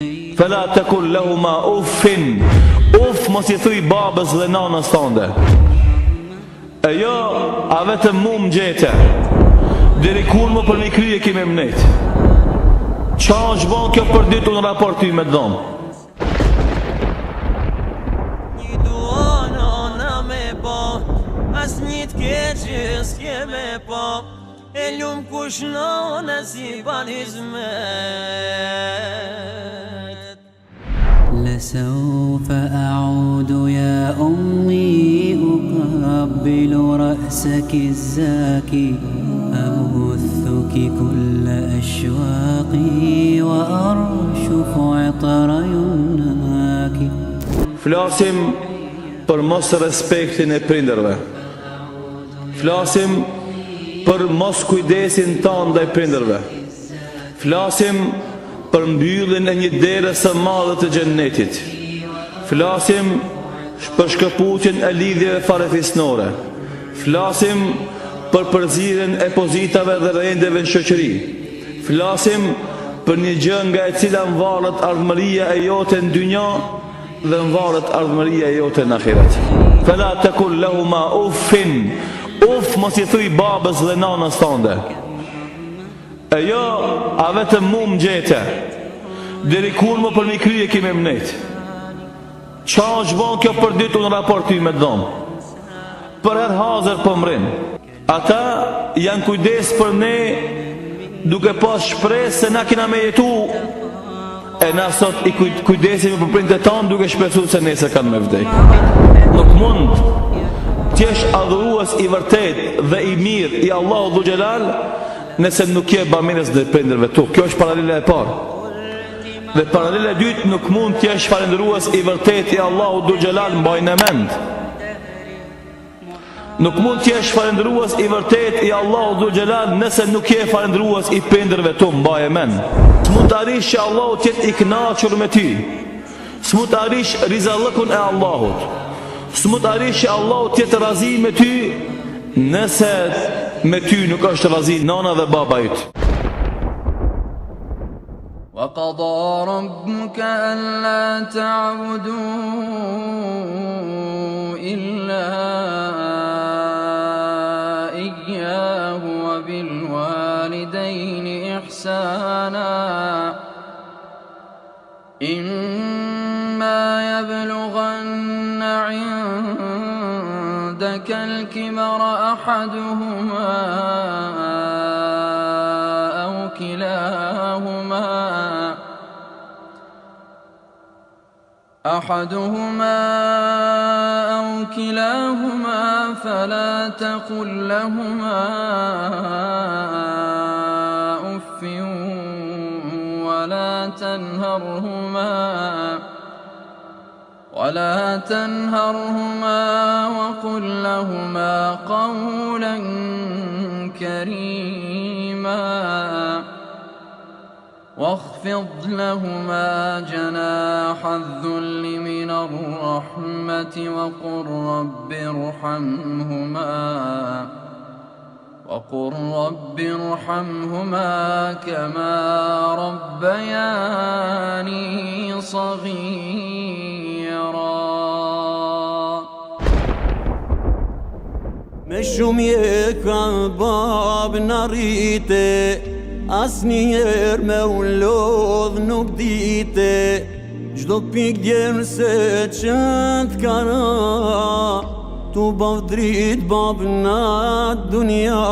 Fela tekul lahuma uffin. Uff mos I thuj babës dhe nanës tënde. E jo, a vetëm mu më gjete. Deri kur më për mi kryje kime mnet. Qa është ban kjo për ditu në raport ty me dhomë? Një dua nana me po, as një t'keqë s'ke me po. E lumë kush nana si banizmet. لسوف أعود يا أمي أقبل رأسك الزاكي أبثك كل أشواقي وأرشف عطر يمناك. Flasim për mos respektin e prindërve. Flasim për mos kujdesin tanë ndaj prindërve. Flasim për mbylljen e një dere së madhe të xhennetit. Flasim për shkëputjen e lidhjeve farefisnore. Flasim për përzierjen e pozitave dhe rendeve në shoqëri. Flasim për një gjë nga e cila mvaret ardhmëria e jote në dynja dhe mvaret ardhmëria e jote në ahiret. Fela tekul lahuma uffin. Uff mos I thuj babës dhe nanës tënde. E jo, a vetëm mu më gjete. Deri kur më për mi kryje kime mnet. Qa është ban kjo për ditu në raport ty me dhomë? Për her hazër për mrin. Ata janë kujdes për ne, duke pas shpresë se na kina me jetu. E na sot I kujdesim për prindët tanë, duke shpresu se nese kanë me vdek. Nuk mund t'jesh adhurues I vërtet dhe I mirë I Allahu Dhu Gjelal nëse nuk je bamirës dhe prindërve tu. Kjo është paralele e parë. Dhe paralele e dytë, nuk mund t'jesh falendërues I vërtet I Allahu Dhu Gjelal, mbaj në mend. Nuk mund t'jesh falendërues I vërtet I Allahu Dhu Gjelal nëse nuk je falendërues I prindërve tu, mbaj e mend. S'mund t'arish që Allahu t'jet I kënaqur me ty. S'mund t'arish rizallëkun e Allahut. S'mund t'arish që Allahu t'jet razi me ty nëse me ty nuk është razi nana dhe baba yt. وقضى ربك ألا تعبدوا إلا إياه وبالوالدين إحسانا إما يبلغن عندك الكبر أحدهما أو كلاهما فلا تقل لهما أف ولا تنهرهما وقل لهما قولا كريما واخفض لهما جناح الذل من الرحمة وقل رب ارحمهما كما ربياني صغيرا. Me shumë je ka babë në rrite, as njerë me unë lodhë nuk dite. Gjdo pik djerë se qëtë kara, tu bavë dritë babë në dunja.